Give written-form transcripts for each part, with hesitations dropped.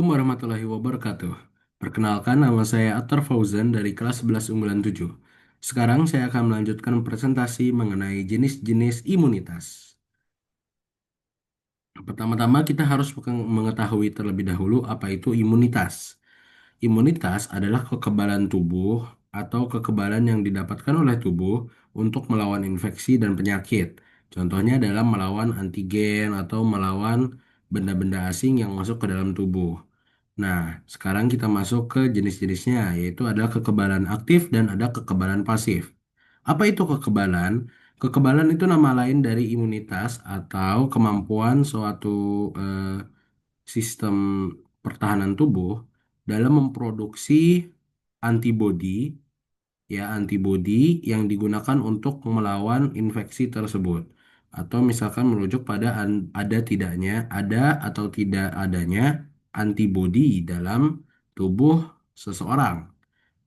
Assalamualaikum warahmatullahi wabarakatuh. Perkenalkan, nama saya Atar Fauzan dari kelas 11 unggulan 7. Sekarang saya akan melanjutkan presentasi mengenai jenis-jenis imunitas. Pertama-tama kita harus mengetahui terlebih dahulu apa itu imunitas. Imunitas adalah kekebalan tubuh atau kekebalan yang didapatkan oleh tubuh untuk melawan infeksi dan penyakit. Contohnya adalah melawan antigen atau melawan benda-benda asing yang masuk ke dalam tubuh. Nah, sekarang kita masuk ke jenis-jenisnya, yaitu adalah kekebalan aktif dan ada kekebalan pasif. Apa itu kekebalan? Kekebalan itu nama lain dari imunitas atau kemampuan suatu eh, sistem pertahanan tubuh dalam memproduksi antibodi, ya antibodi yang digunakan untuk melawan infeksi tersebut. Atau misalkan merujuk pada ada atau tidak adanya antibodi dalam tubuh seseorang.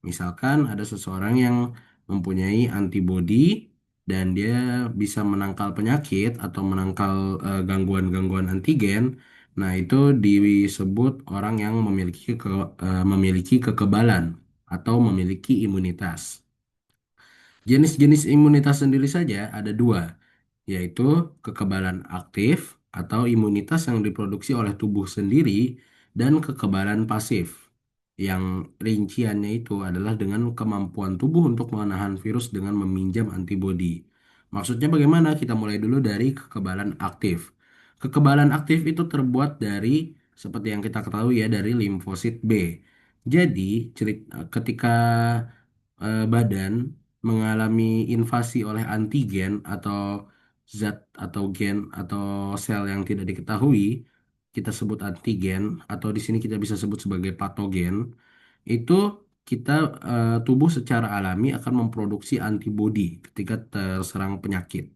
Misalkan ada seseorang yang mempunyai antibodi dan dia bisa menangkal penyakit atau menangkal gangguan-gangguan antigen. Nah, itu disebut orang yang memiliki kekebalan atau memiliki imunitas. Jenis-jenis imunitas sendiri saja ada dua, yaitu kekebalan aktif atau imunitas yang diproduksi oleh tubuh sendiri dan kekebalan pasif yang rinciannya itu adalah dengan kemampuan tubuh untuk menahan virus dengan meminjam antibodi. Maksudnya bagaimana? Kita mulai dulu dari kekebalan aktif. Kekebalan aktif itu terbuat dari seperti yang kita ketahui ya dari limfosit B. Jadi, ketika badan mengalami invasi oleh antigen atau zat atau gen atau sel yang tidak diketahui, kita sebut antigen atau di sini kita bisa sebut sebagai patogen, itu kita tubuh secara alami akan memproduksi antibodi ketika terserang penyakit.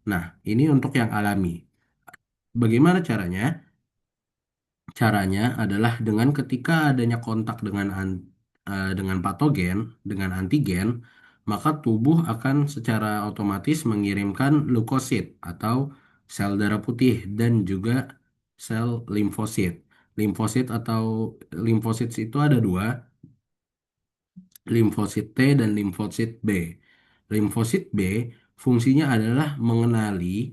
Nah, ini untuk yang alami. Bagaimana caranya? Caranya adalah dengan ketika adanya kontak dengan patogen, dengan antigen, maka tubuh akan secara otomatis mengirimkan leukosit atau sel darah putih dan juga sel limfosit. Limfosit atau limfosit itu ada dua, limfosit T dan limfosit B. Limfosit B fungsinya adalah mengenali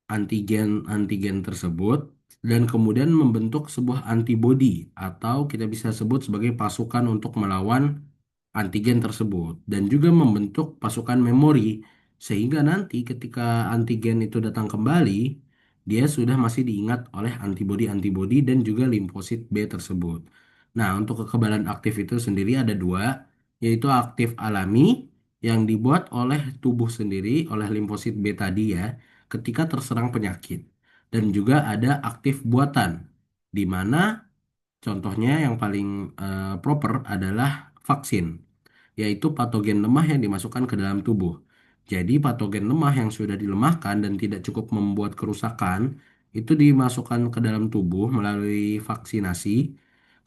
antigen-antigen tersebut dan kemudian membentuk sebuah antibodi atau kita bisa sebut sebagai pasukan untuk melawan antigen tersebut dan juga membentuk pasukan memori sehingga nanti ketika antigen itu datang kembali dia sudah masih diingat oleh antibodi-antibodi dan juga limfosit B tersebut. Nah, untuk kekebalan aktif itu sendiri ada dua, yaitu aktif alami yang dibuat oleh tubuh sendiri oleh limfosit B tadi ya ketika terserang penyakit. Dan juga ada aktif buatan, di mana contohnya yang paling proper adalah vaksin, yaitu patogen lemah yang dimasukkan ke dalam tubuh. Jadi patogen lemah yang sudah dilemahkan dan tidak cukup membuat kerusakan, itu dimasukkan ke dalam tubuh melalui vaksinasi.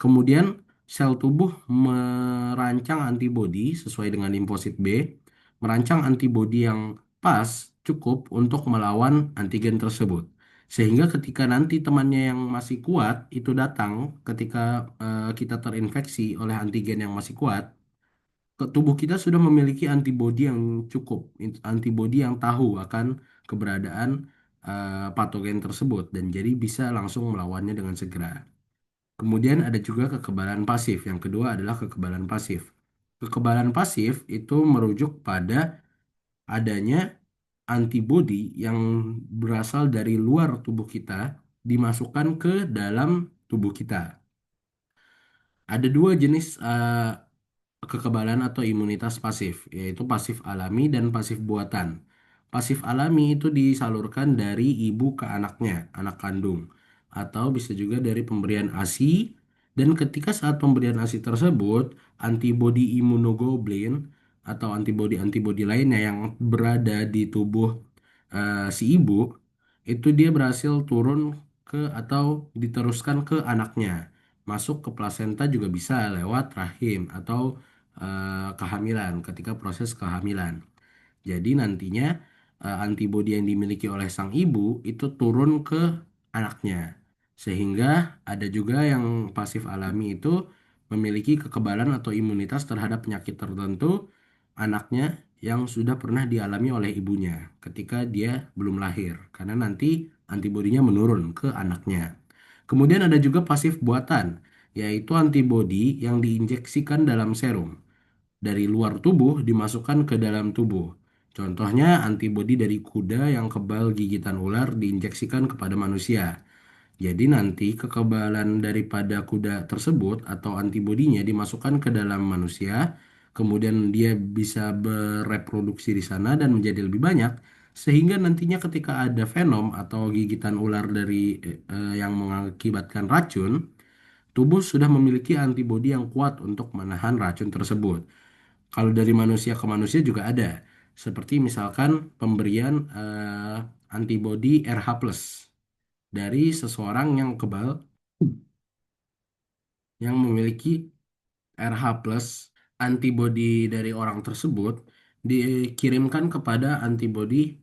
Kemudian sel tubuh merancang antibodi sesuai dengan limfosit B, merancang antibodi yang pas cukup untuk melawan antigen tersebut. Sehingga ketika nanti temannya yang masih kuat itu datang ketika kita terinfeksi oleh antigen yang masih kuat, tubuh kita sudah memiliki antibodi yang cukup, antibodi yang tahu akan keberadaan patogen tersebut dan jadi bisa langsung melawannya dengan segera. Kemudian ada juga kekebalan pasif. Yang kedua adalah kekebalan pasif. Kekebalan pasif itu merujuk pada adanya antibodi yang berasal dari luar tubuh kita dimasukkan ke dalam tubuh kita. Ada dua jenis kekebalan atau imunitas pasif, yaitu pasif alami dan pasif buatan. Pasif alami itu disalurkan dari ibu ke anaknya, anak kandung, atau bisa juga dari pemberian ASI. Dan ketika saat pemberian ASI tersebut, antibodi imunoglobulin atau antibodi-antibodi lainnya yang berada di tubuh si ibu, itu dia berhasil turun ke atau diteruskan ke anaknya masuk ke plasenta juga bisa lewat rahim atau kehamilan ketika proses kehamilan. Jadi nantinya antibodi yang dimiliki oleh sang ibu itu turun ke anaknya Sehingga ada juga yang pasif alami itu memiliki kekebalan atau imunitas terhadap penyakit tertentu anaknya yang sudah pernah dialami oleh ibunya ketika dia belum lahir, karena nanti antibodinya menurun ke anaknya. Kemudian ada juga pasif buatan, yaitu antibodi yang diinjeksikan dalam serum dari luar tubuh dimasukkan ke dalam tubuh. Contohnya antibodi dari kuda yang kebal gigitan ular diinjeksikan kepada manusia. Jadi nanti kekebalan daripada kuda tersebut atau antibodinya dimasukkan ke dalam manusia, kemudian dia bisa bereproduksi di sana dan menjadi lebih banyak, sehingga nantinya ketika ada venom atau gigitan ular dari yang mengakibatkan racun, tubuh sudah memiliki antibodi yang kuat untuk menahan racun tersebut. Kalau dari manusia ke manusia juga ada, seperti misalkan pemberian antibodi RH+ dari seseorang yang kebal yang memiliki RH+, antibodi dari orang tersebut dikirimkan kepada antibodi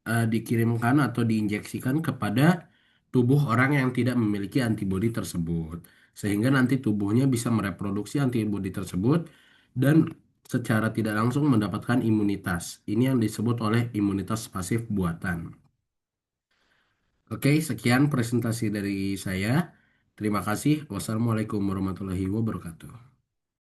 dikirimkan atau diinjeksikan kepada tubuh orang yang tidak memiliki antibodi tersebut, sehingga nanti tubuhnya bisa mereproduksi antibodi tersebut dan secara tidak langsung mendapatkan imunitas. Ini yang disebut oleh imunitas pasif buatan. Oke, sekian presentasi dari saya. Terima kasih. Wassalamualaikum warahmatullahi wabarakatuh.